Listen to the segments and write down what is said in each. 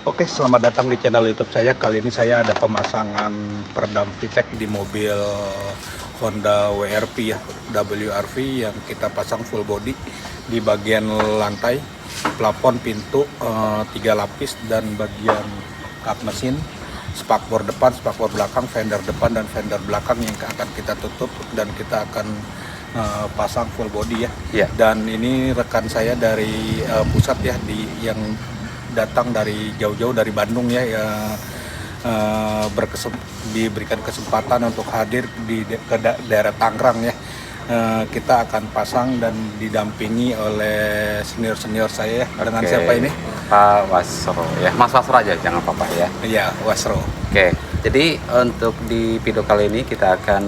Oke, selamat datang di channel YouTube saya. Kali ini saya ada pemasangan peredam VTEC di mobil Honda WRV ya, WRV yang kita pasang full body di bagian lantai, plafon, pintu, 3 lapis dan bagian kap mesin, spakbor depan, spakbor belakang, fender depan dan fender belakang yang akan kita tutup dan kita akan pasang full body ya. Yeah. Dan ini rekan saya dari pusat ya, yang datang dari jauh-jauh dari Bandung ya, diberikan kesempatan untuk hadir di daerah Tangerang ya. Kita akan pasang dan didampingi oleh senior saya ya. Dengan siapa ini? Pak Wasro ya, Mas Wasro aja, jangan Papa ya. Iya, Wasro. Oke, jadi untuk di video kali ini kita akan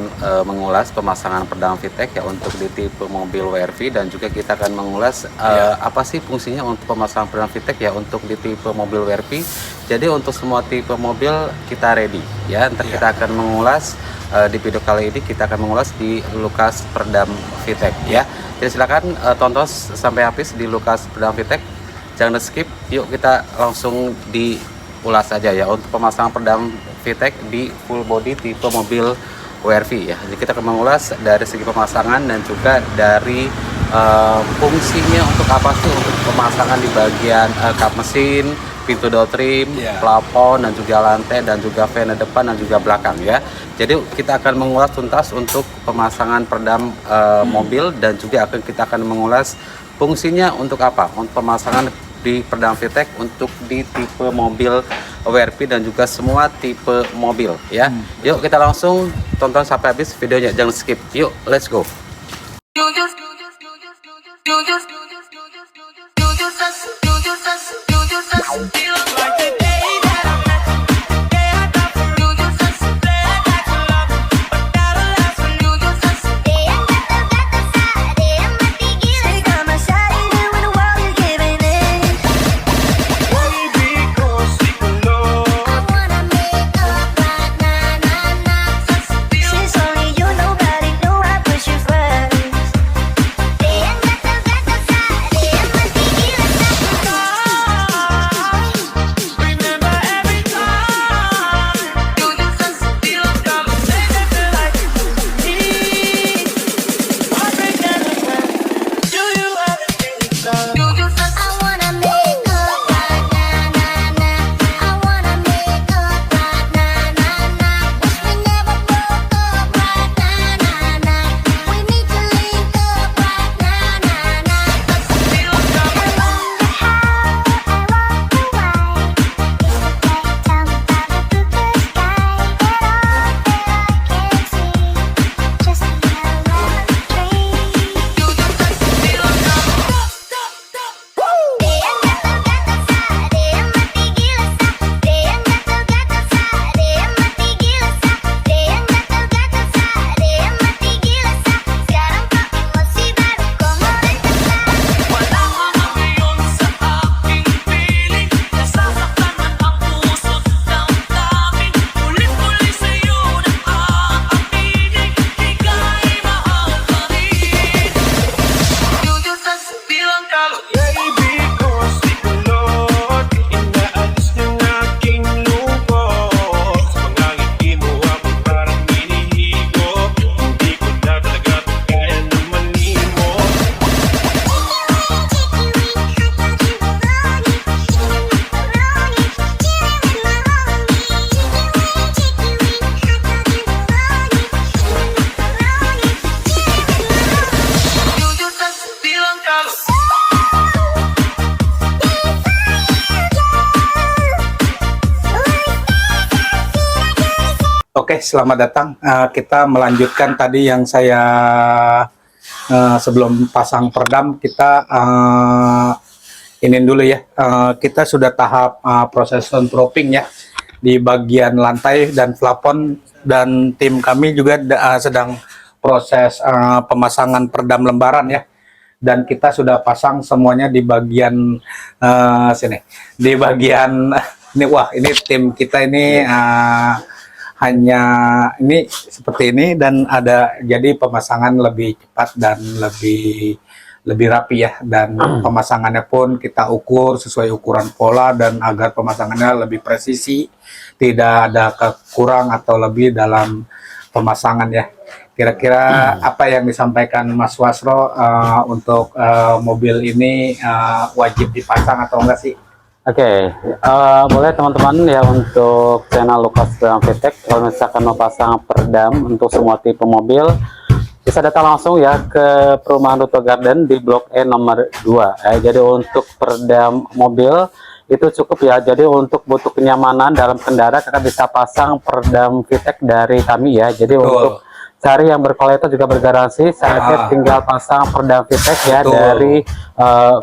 mengulas pemasangan peredam VTEC ya untuk di tipe mobil WRV, dan juga kita akan mengulas apa sih fungsinya untuk pemasangan peredam VTEC ya untuk di tipe mobil WRV. Jadi untuk semua tipe mobil kita ready ya. Ntar kita akan mengulas di video kali ini, kita akan mengulas di lukas peredam VTEC ya. Jadi silakan tonton sampai habis di lukas peredam VTEC, jangan skip. Yuk kita langsung diulas aja ya untuk pemasangan peredam VTEC di full body tipe mobil WRV ya. Jadi kita akan mengulas dari segi pemasangan dan juga dari fungsinya untuk apa sih untuk pemasangan di bagian kap mesin, pintu door trim, plafon dan juga lantai dan juga fender depan dan juga belakang ya. Jadi kita akan mengulas tuntas untuk pemasangan peredam mobil, dan juga kita akan mengulas fungsinya untuk apa, untuk pemasangan di peredam VTEC untuk di tipe mobil WRV dan juga semua tipe mobil ya. Yuk kita langsung tonton sampai habis videonya, jangan skip. Yuk let's go. Oke, selamat datang. Kita melanjutkan tadi yang saya sebelum pasang peredam, kita ini dulu ya. Kita sudah tahap proses soundproofing ya di bagian lantai dan plafon, dan tim kami juga sedang proses pemasangan peredam lembaran ya. Dan kita sudah pasang semuanya di bagian sini. Di bagian ini, wah ini tim kita ini hanya ini seperti ini, dan ada jadi pemasangan lebih cepat dan lebih rapi ya, dan pemasangannya pun kita ukur sesuai ukuran pola dan agar pemasangannya lebih presisi, tidak ada kekurang atau lebih dalam pemasangan ya. Kira-kira apa yang disampaikan Mas Wasro untuk mobil ini wajib dipasang atau enggak sih? Oke, boleh teman-teman ya untuk channel Lukas Perdam Vitek, kalau misalkan mau pasang peredam untuk semua tipe mobil, bisa datang langsung ya ke perumahan Ruto Garden di Blok E nomor 2. Jadi untuk peredam mobil itu cukup ya. Jadi untuk butuh kenyamanan dalam kendara, kakak bisa pasang peredam Vitek dari kami ya. Jadi untuk cari yang berkualitas juga bergaransi, saya tinggal pasang peredam Vitek ya. Betul. Dari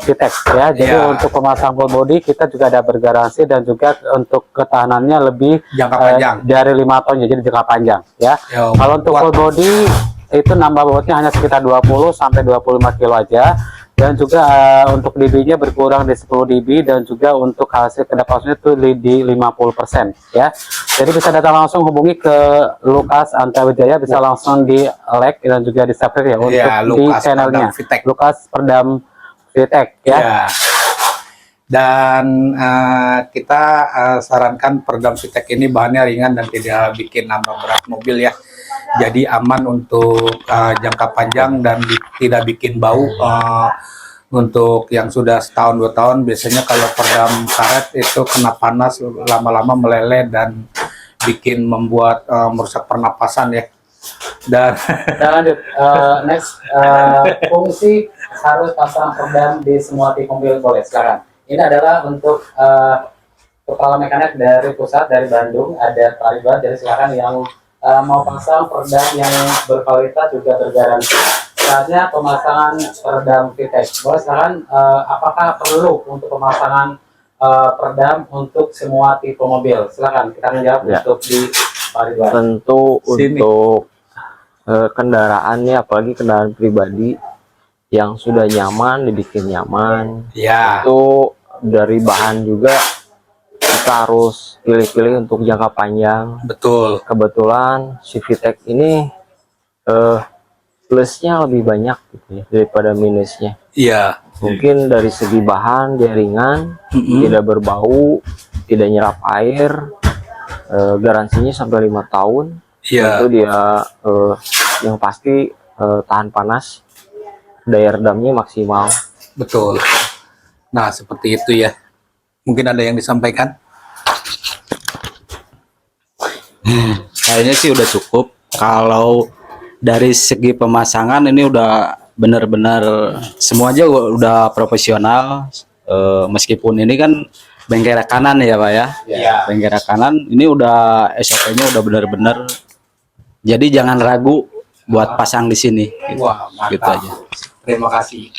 Vitek ya. Jadi untuk pemasang full body kita juga ada bergaransi, dan juga untuk ketahanannya lebih jangka panjang dari 5 tahun ya, jadi jangka panjang ya. Kalau untuk full body itu nambah bobotnya hanya sekitar 20 sampai 25 kilo aja, dan juga untuk dB-nya berkurang di 10 dB, dan juga untuk hasil kedapatan itu di 50% ya. Jadi bisa datang langsung hubungi ke Lukas Antawijaya, bisa langsung di like dan juga di subscribe ya, untuk di channelnya Lukas Perdam Vitek ya. Dan kita sarankan peredam Vitek ini bahannya ringan dan tidak bikin nambah berat mobil ya. Jadi aman untuk jangka panjang dan tidak bikin bau. Untuk yang sudah setahun 2 tahun, biasanya kalau peredam karet itu kena panas lama-lama meleleh dan bikin membuat merusak pernapasan ya. Dan lanjut next, fungsi harus pasang peredam di semua tipe mobil, boleh silakan. Ini adalah untuk kepala mekanik dari pusat, dari Bandung, ada Pak Ridwan. Jadi silakan yang mau pasang peredam yang berkualitas juga bergaransi. Saatnya pemasangan peredam Vitek. Boleh silakan, apakah perlu untuk pemasangan peredam untuk semua tipe mobil? Silakan kita menjawab ya. Untuk di Pak Ridwan. Tentu untuk kendaraannya, apalagi kendaraan pribadi yang sudah nyaman, dibikin nyaman ya. Itu dari bahan juga kita harus pilih-pilih untuk jangka panjang. Betul. Kebetulan si Vitek ini plusnya lebih banyak gitu ya, daripada minusnya. Iya. Mungkin dari segi bahan dia ringan, tidak berbau, tidak nyerap air, garansinya sampai 5 tahun. Iya. Itu dia yang pasti tahan panas, daya redamnya maksimal. Betul. Nah, seperti itu ya. Mungkin ada yang disampaikan? Kayaknya sih udah cukup. Kalau dari segi pemasangan ini udah benar-benar semuanya udah profesional. Meskipun ini kan bengkel kanan ya Pak ya. Bengkel kanan ini udah SOP-nya udah benar-benar. Jadi jangan ragu buat pasang di sini. Wah, mantap. Gitu aja. Terima kasih.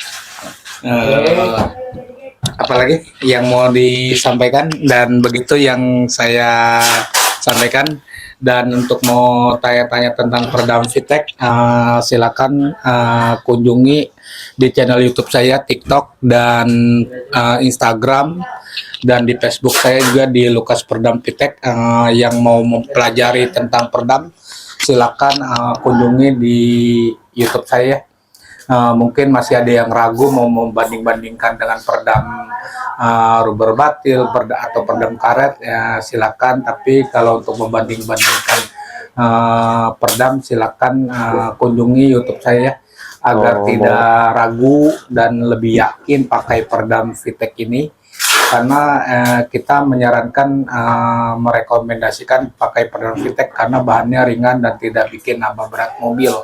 Apalagi yang mau disampaikan, dan begitu yang saya sampaikan. Dan untuk mau tanya-tanya tentang peredam Vitek, silakan kunjungi di channel YouTube saya, TikTok dan Instagram, dan di Facebook saya juga di Lukas Perdam Vitek. Yang mau mempelajari tentang peredam, silakan kunjungi di YouTube saya. Mungkin masih ada yang ragu mau membanding-bandingkan dengan peredam rubber batil atau peredam karet, ya silakan. Tapi kalau untuk membanding-bandingkan peredam, silakan kunjungi YouTube saya agar tidak ragu dan lebih yakin pakai peredam Vitek ini. Karena kita menyarankan, merekomendasikan pakai peredam Vitek karena bahannya ringan dan tidak bikin nambah berat mobil.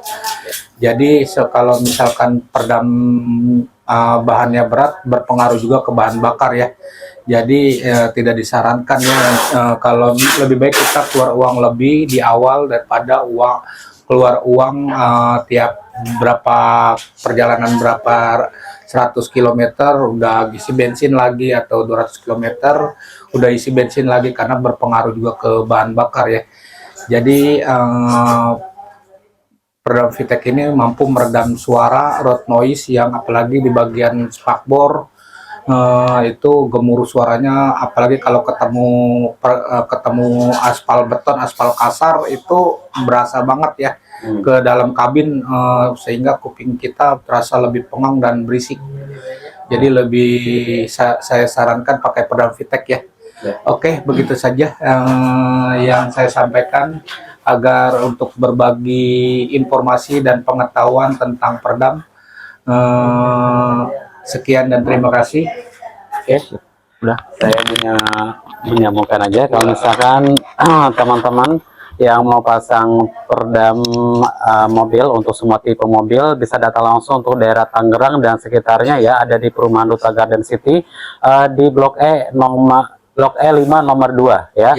Jadi kalau misalkan peredam bahannya berat, berpengaruh juga ke bahan bakar ya. Jadi tidak disarankan ya. Kalau lebih baik kita keluar uang lebih di awal daripada keluar uang tiap berapa perjalanan, berapa 100 km udah isi bensin lagi, atau 200 km udah isi bensin lagi, karena berpengaruh juga ke bahan bakar ya. Jadi peredam Vitek ini mampu meredam suara road noise yang apalagi di bagian spakbor itu gemuruh suaranya, apalagi kalau ketemu aspal beton, aspal kasar, itu berasa banget ya. ke dalam kabin, sehingga kuping kita terasa lebih pengang dan berisik. Jadi lebih saya sarankan pakai peredam VTEC ya. Oke, begitu saja yang saya sampaikan agar untuk berbagi informasi dan pengetahuan tentang peredam. Sekian dan terima kasih. Oke, udah saya menyambungkan aja kalau misalkan teman-teman yang mau pasang peredam mobil untuk semua tipe mobil bisa datang langsung untuk daerah Tangerang dan sekitarnya ya, ada di perumahan Duta Garden City di Blok E5 nomor 2 ya.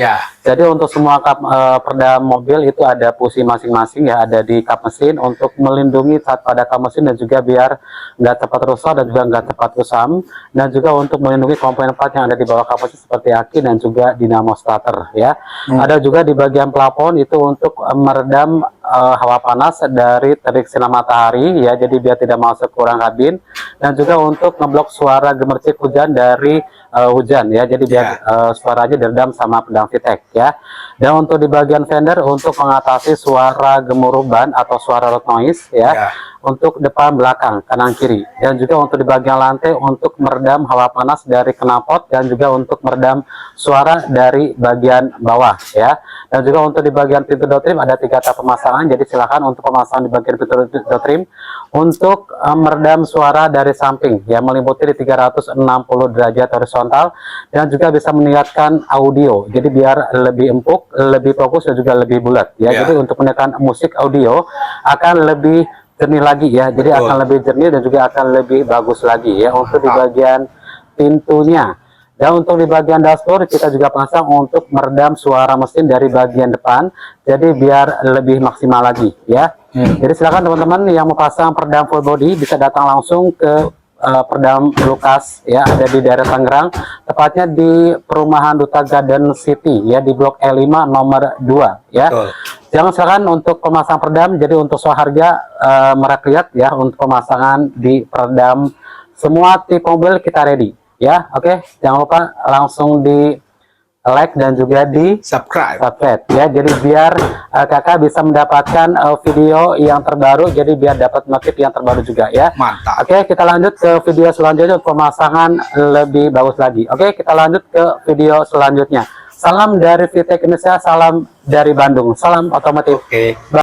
Jadi untuk semua kap peredam mobil itu ada fungsi masing-masing ya, ada di kap mesin untuk melindungi saat pada kap mesin dan juga biar nggak cepat rusak dan juga nggak cepat kusam, dan juga untuk melindungi komponen part yang ada di bawah kap mesin seperti aki dan juga dinamo starter ya. Ada juga di bagian plafon itu untuk meredam hawa panas dari terik sinar matahari ya, jadi biar tidak masuk ke ruang kabin, dan juga untuk ngeblok suara gemercik hujan dari hujan ya, jadi biar suaranya diredam sama peredam VTEC ya. Dan untuk di bagian fender untuk mengatasi suara gemuruh ban atau suara road noise ya, untuk depan belakang kanan kiri, dan juga untuk di bagian lantai untuk meredam hawa panas dari knalpot dan juga untuk meredam suara dari bagian bawah ya. Dan juga untuk di bagian pintu door trim ada 3 tahap pemasangan, jadi silakan untuk pemasangan di bagian pintu door trim untuk meredam suara dari samping ya, meliputi di 360 derajat horizontal, dan juga bisa meningkatkan audio jadi biar lebih empuk, lebih fokus dan juga lebih bulat ya. Jadi untuk menekan musik audio akan lebih jernih lagi ya, jadi akan lebih jernih dan juga akan lebih bagus lagi ya untuk di bagian pintunya. Dan untuk di bagian dashboard kita juga pasang untuk meredam suara mesin dari bagian depan, jadi biar lebih maksimal lagi ya. Jadi silakan teman-teman yang mau pasang peredam full body bisa datang langsung ke peredam Lukas ya, ada di daerah Tangerang, tepatnya di perumahan Duta Garden City ya, di Blok E5 nomor 2 ya. Jangan silakan untuk pemasang peredam, jadi untuk soal harga merakyat ya, untuk pemasangan di peredam semua tipe mobil kita ready ya. Oke, jangan lupa langsung di like dan juga di subscribe ya, jadi biar kakak bisa mendapatkan video yang terbaru, jadi biar dapat notif yang terbaru juga ya. Mantap. Oke, kita lanjut ke video selanjutnya untuk pemasangan lebih bagus lagi. Oke, kita lanjut ke video selanjutnya. Salam dari VTEC Indonesia, salam dari Bandung, salam otomotif.